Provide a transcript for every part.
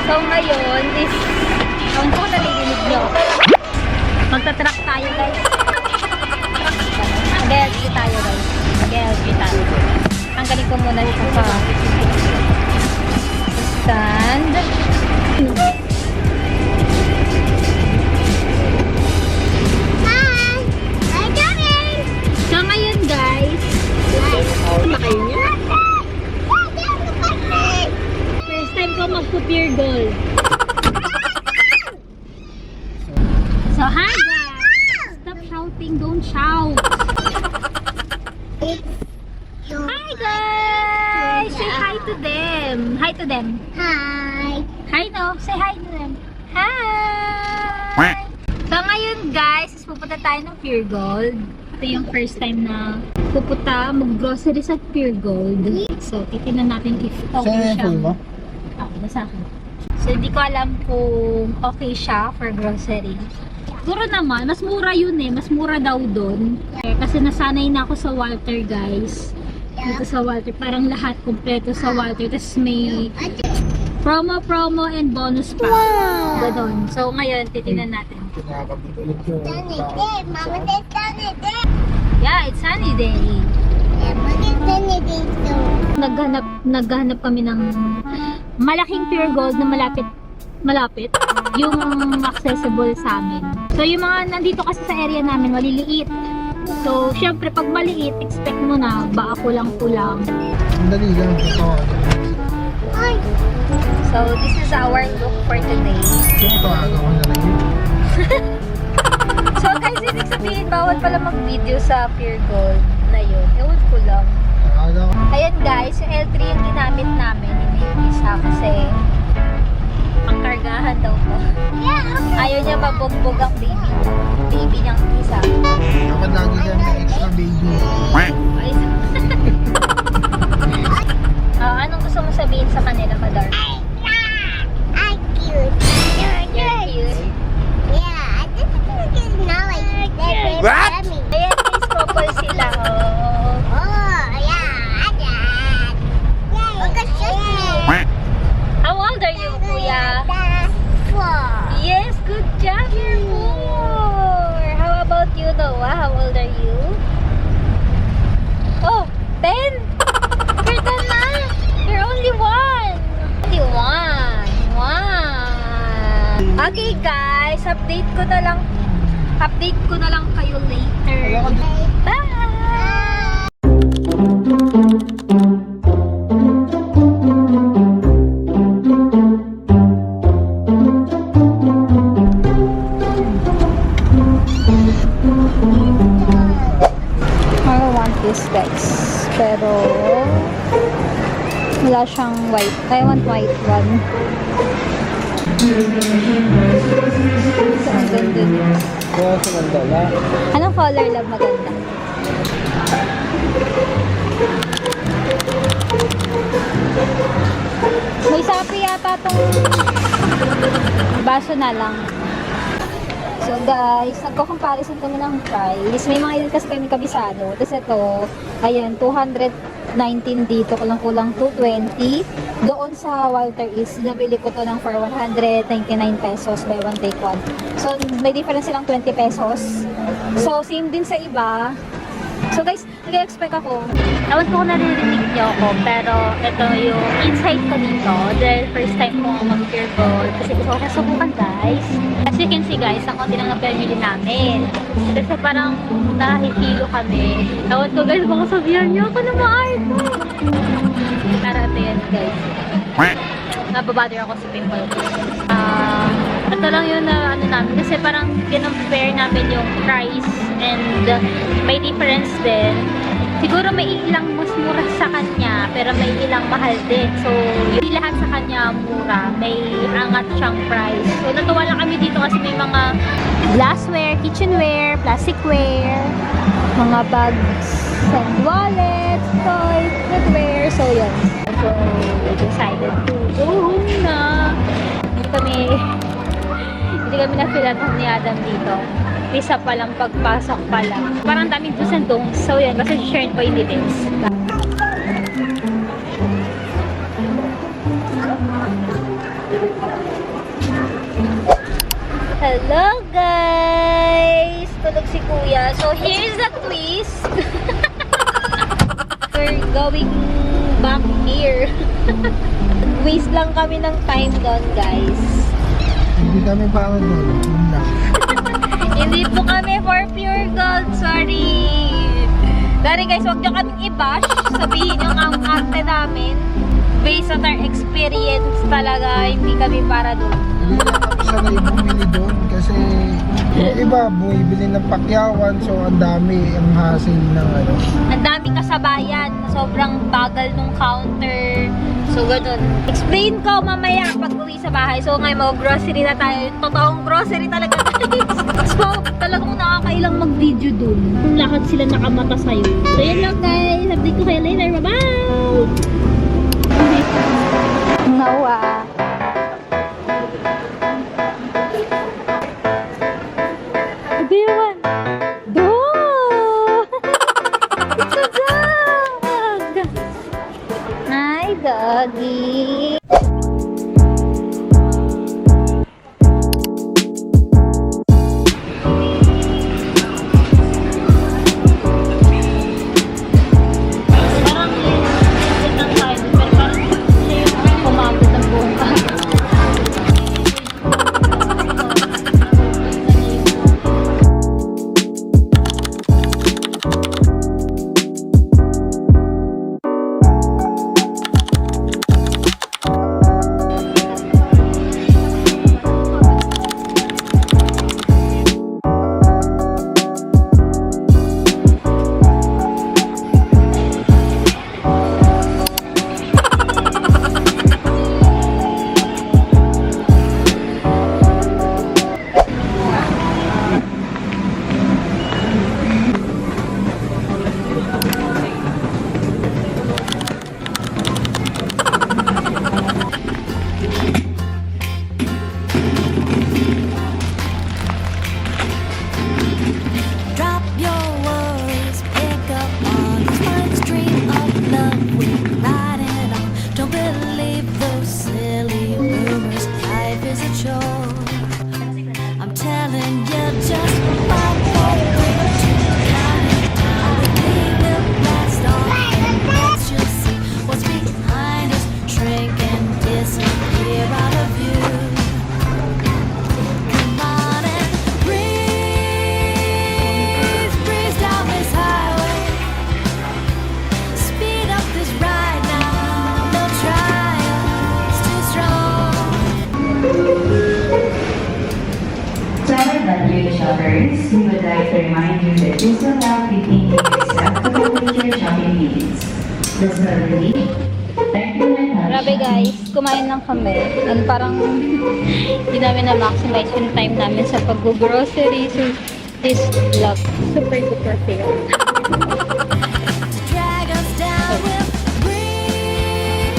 So ngayon is, kung po narinig nyo, magta-truck tayo guys. Mag-LG tayo guys. Mag-LG tayo. Tanggalin ko muna ito sa stand. So ngayon guys, makain niya. First time ko mag-pure gold. So hi guys! Stop shouting, don't shout! Hi guys! Say hi to them! Hi to them! Hi. Hi no! Say hi to them! Hi! So ngayon guys, pupunta tayo ng Pure Gold. Ito yung first time na pupunta mag-grocery sa Pure Gold. So titignan natin if okay siya. Nasa akin. So hindi ko alam kung okay siya for grocery. Siguro naman, mas mura yun eh. Mas mura daw doon. Kasi nasanay na ako sa Walter guys. Dito sa Walter. Parang lahat kompleto sa Walter. Tapos may promo and bonus pa. Ganon. So ngayon, titignan natin. Sunny day. Mama said sunny day. Yeah, it's sunny day. Yeah, Mama sunny day too. Naghanap kami ng malaking Pure Gold na malapit yung accessible sa amin. So yung mga nandito kasi sa area namin maliliit. So syempre pag maliit, expect mo na baka kulang-kulang. Dali lang. Hi. So this is our look for today. Ito aga ko na lang yun. So guys, ibig sabihin bawal pala mag-video sa Pure Gold na yun. Ewan ko lang. Aga ko. Ayan guys, yung L3 yung ginamit namin, hindi yung isa kasi pangkargahan daw po. Yeah, okay. Ayaw niya mabugbog ang baby niyang isa. Dapat lagi dyan na extra baby. Ay, anong gusto mo sabihin sa kanila, Madar? I'm cute. You're cute. Yeah, I just think it's now like they're What? me. Ayan guys, couple sila. Oh. Oh, yeah, Dad. Look at me. How old are you, Kuya? That's four. Yes, good job, you're 4. How about you, Noah? How old are you? Oh, 10? You're 10 na? You're only 1. Only 1. Okay guys, update ko na lang kayo later. Bye! I want this guys, pero wala siyang white. I want white one. So, ang ganda niya. Kaya sa mandala. Anong color lang maganda? May sapi yata tong baso na lang. So guys, nagko-comparison kami ng price. May mga ilan kasi kami kabisado. Tapos ito, ayan, 219 dito, kulang-kulang 220. Doon sa Walter is, nabili ko to ng for 199 pesos, buy one take one. So may difference silang 20 pesos. So same din sa iba. So guys, nag-expect ako. Ewan ko kung naririnig niyo ako, pero ito yung insight ko dito. Dahil first time ko mag-Pure Gold. Kasi gusto ko siya subukan guys. As you can see guys, ang konti lang ang pamili namin. Kasi parang nahihilo kami. Ewan ko guys, baka sabihan niyo ako na ma-art. Pero ito yan guys. Nababother ako sa pimple ko. Ito lang yun na ano namin. Kasi parang kinompare namin yung price and may difference din. Siguro may ilang mas mura sa kanya, pero may ilang mahal din. So, hindi lahat sa kanya mura. May angat siyang price. So, natuwa lang kami dito kasi may mga glassware, kitchenware, plasticware, mga bags and wallets, toys, footwear. So, yun. So, we decided to go home na. Hindi kami na-filan ni Adam dito. Isa pa lang, pagpasok pa lang. Parang daming do's and don'ts. So yan, kasi share ko yung details. Hello guys! Tulog si Kuya. So here's the twist. We're going back here. Waste lang kami ng time doon guys. Hindi kami para doon. Yun lang. Hindi po kami for pure gold. Sorry. Sorry guys, huwag nyo kaming i-bash. Sabihin nyo ang arte namin. Based on our experience talaga, hindi kami para doon. Hindi lang kami sanay bumili doon kasi yung iba bumibili ng pakyawan, so ang dami ang hassle ng ano. Ang daming kasabayan. Sobrang bagal nung counter. So, ganun. Explain ko mamaya pag uwi sa bahay. So, ngayon mag-grocery na tayo. Totoong grocery talaga guys. So, talagang nakakailang mag-video dun. Lahat sila nakamata sa'yo. So, yun lang guys. Update ko kayo later. Bye-bye! Nawa. Biwan. Do! It's a dog! Hi, doggy! Parang late lang tayo, pero parang siya yung kumabot ng buong araw. Drop your worries, pick up on this one stream of love. We're riding on. Don't believe those silly rumors. Life is a chore. I'm telling you, just about what we're counting down. We will blast off and let you see what's behind us. Shrink and disappear out of view. Come on and breeze down this highway. Speed up this ride now. No trials too strong. To our valued shoppers, we would like to remind you that you still have 15 minutes left to complete your shopping needs. That's not really. Thank you very much. Grabe guys, kumain lang kami. And parang hindi namin na-maximize yung time namin sa pag-grocery. So, this vlog, super duper fail. To drag us down with breeze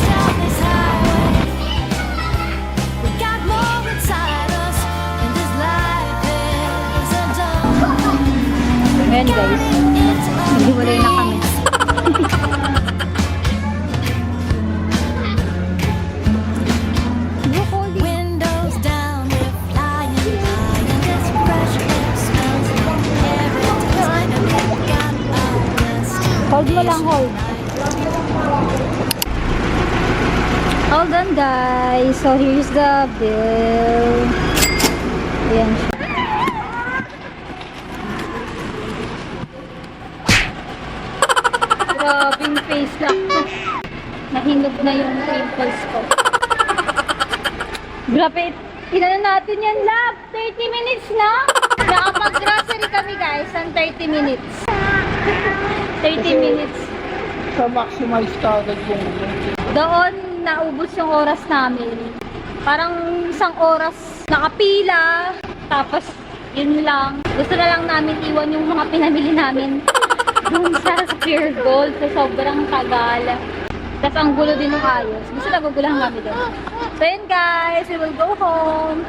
down this highway. We got more inside us, and this life is a dumb. Ayan guys, naghiwalay na kami. Windows down, we're flying high, and this fresh air smells like every time. And we got our best. Hold mo lang, hold. Hold on guys. So here's the bill. Ayan siya. Grabing face lock ko. Nahinog na yung pimples ko. Grabe. Inano natin yan, love. 30 minutes na. Nakapag-grocery kami guys ng 30 minutes. 30 minutes. Sa maximize ka agad yung Doon, naubos yung oras namin. Parang isang oras nakapila. Tapos, yun lang. Gusto na lang namin iwan yung mga pinamili namin doon sa Pure Gold. So, sobrang tagal. Tapos, ang gulo din ng ayos. Gusto na gugulahan kami doon. So, yun guys. We will go home.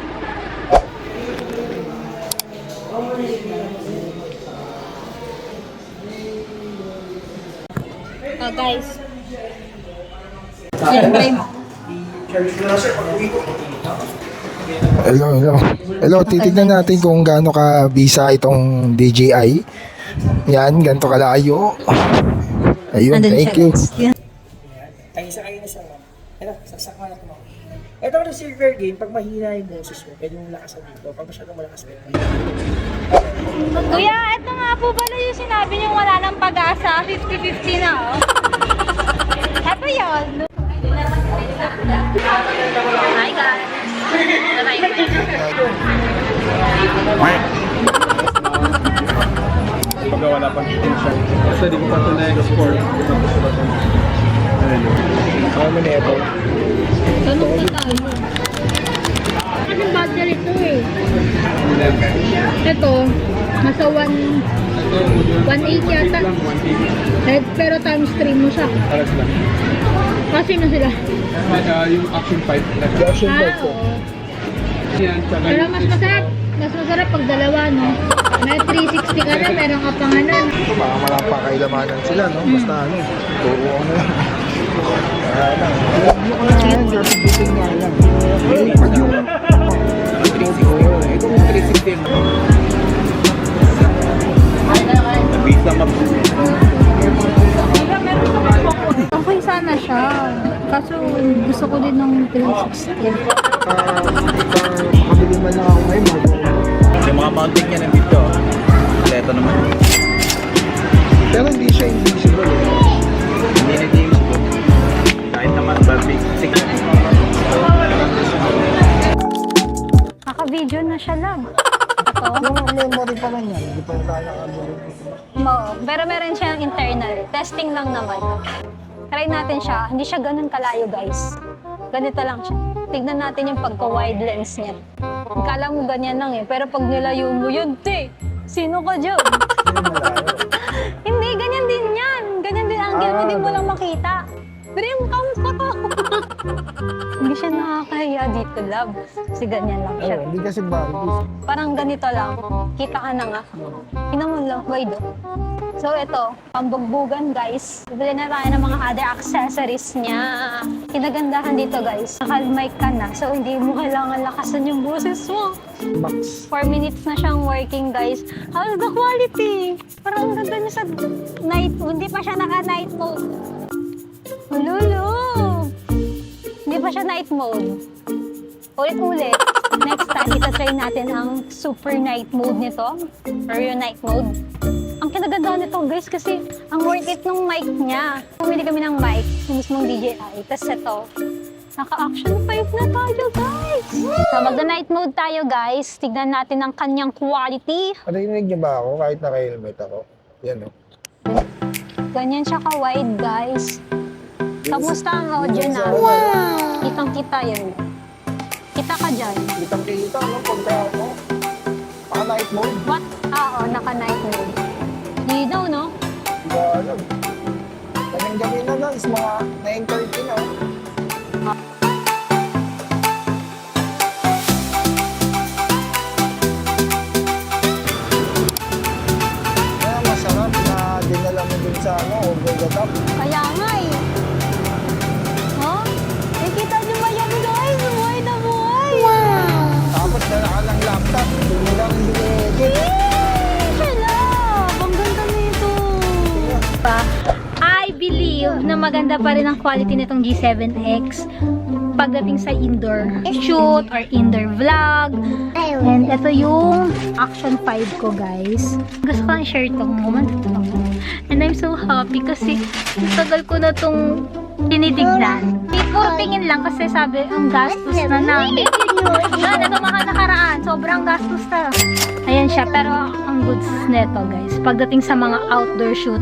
Oh, guys. Ayan, try mo. Hello, titignan natin kung gaano ka bisa itong DJI. Yan, ganito kalayo. Ayun, thank you. Ay, isa kayo na sa ito, saksak mo na ito. Ito ang receiver game, pag mahina yung boses mo, pwede mong lakasan dito. Pag masyadong malakas mo, Kuya, ito nga po pala yung sinabi niyong wala ng pag-asa. 50-50 na, oh. Ito yun. Hi, guys. Pagka wala pang item siya. Kasi di ko pa ito na-export. Ano mo na ito? Tanong na tayo. Anong budget ito eh? Ito, nasa 180 yata. Pero times 3 mo siya. Alas lang. Kasi na sila. Yung Action 5 na. Version 5 po. Oo. Yan, tsaka Pero mas masarap pag dalawa, no? May 360 ka na, meron ka pang ano. Baka malapakailamanan sila, no? Basta ano, turo ko na lang. Kaya lang. Ano ko na yan, dirty booking nga lang. Pag yung 360 yun. Ito kung 360. Nabisa Okay sana siya. Kaso gusto ko din ng 360. makabili man lang ako ngayon, yung mga mounting niya nandito. Ito naman. pero hindi siya invisible. Hindi na James Bond. Kahit naman ba big signal. Naka-video na siya lang. Ito. Yung memory pa lang yan, hindi pa yung kaya Pero meron siyang internal. Testing lang naman. Try natin siya. Hindi siya ganun kalayo, guys. Ganito lang siya. Tignan natin yung pagka-wide lens niya. Kala mo ganyan lang eh. Pero pag nilayo mo yun, sino ka dyan? Hindi, ganyan din yan. Ganyan din angle mo, di mo lang makita. Pero yung count ko to. Hindi siya nakakahiya dito, love. Kasi ganyan lang siya. hindi kasi bagay. Parang ganito lang. Kita ka na nga. Tingnan mo lang, wide oh. So ito, pambugbugan guys. Bibili na tayo ng mga other accessories niya. Kinagandahan dito guys, naka-mic ka na. So hindi mo kailangan lakasan yung boses mo. Max. 4 minutes na siyang working guys. How's the quality? Parang ang ganda niya sa night. Hindi pa siya naka-night mode. Lulu! Hindi pa siya night mode. Ulit-ulit. Next time, itatry natin ang super night mode nito. Or yung night mode. Ang kinaganda nito guys kasi ang worth it ng mic niya. Pumili kami ng mic, yung mismong DJI. Tapos ito, naka-action 5 na tayo guys. So magda-night mode tayo guys. Tignan natin ang kanyang quality. Narinig niyo ba ako kahit naka-helmet ako? Yan o. Ganyan siya ka-wide guys. Kamusta ang audio na? Wow! Kitang-kita yun. Kita ka dyan. Kitang-kita, no? Pagka ako, naka-night mode. What? Oo, naka-night mode. You know, no? Hindi ko alam. Kaming gabi na na, is mga 9:30 na. Kaya masarap na dinala mo dun sa over the top. Kaya nga eh. Huh? Eh, kita niyo ba yan guys? Buhay na buhay! Wow! Tapos dala ka ng laptop, hindi mo lang i-edit. Ang ganda nito! I believe na maganda pa rin ang quality nitong G7X pagdating sa indoor shoot or indoor vlog. And ito yung Action 5 ko guys. Gusto ko ang share itong moment ito. And I'm so happy kasi tagal ko na itong tinitignan. Puro tingin lang kasi sabi ang gastos na namin. Yan, ito mga nakaraan. Sobrang gastos na. Ayan siya, pero ang goods neto guys. Pagdating sa mga outdoor shoot,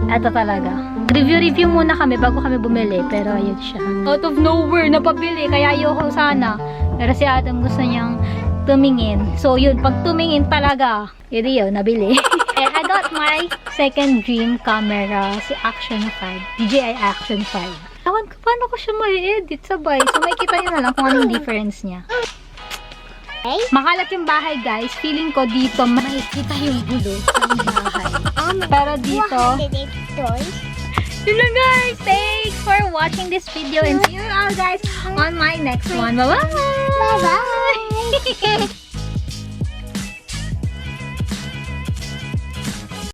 ito talaga. Review muna kami bago kami bumili, pero ayun siya. Out of nowhere, napabili, kaya ayoko sana. Pero si Adam gusto niyang tumingin. So yun, pag tumingin talaga, yun, nabili. And I got my second dream camera, si Action 5, DJI Action 5. Ewan ko paano ko siya ma-edit sabay. So makikita niyo na lang kung anong difference niya. Makalat yung bahay guys. Feeling ko dito makikita yung gulo ng bahay. Pero dito, yun lang guys. Thanks for watching this video and see you all guys on my next one. Bye-bye! Bye-bye!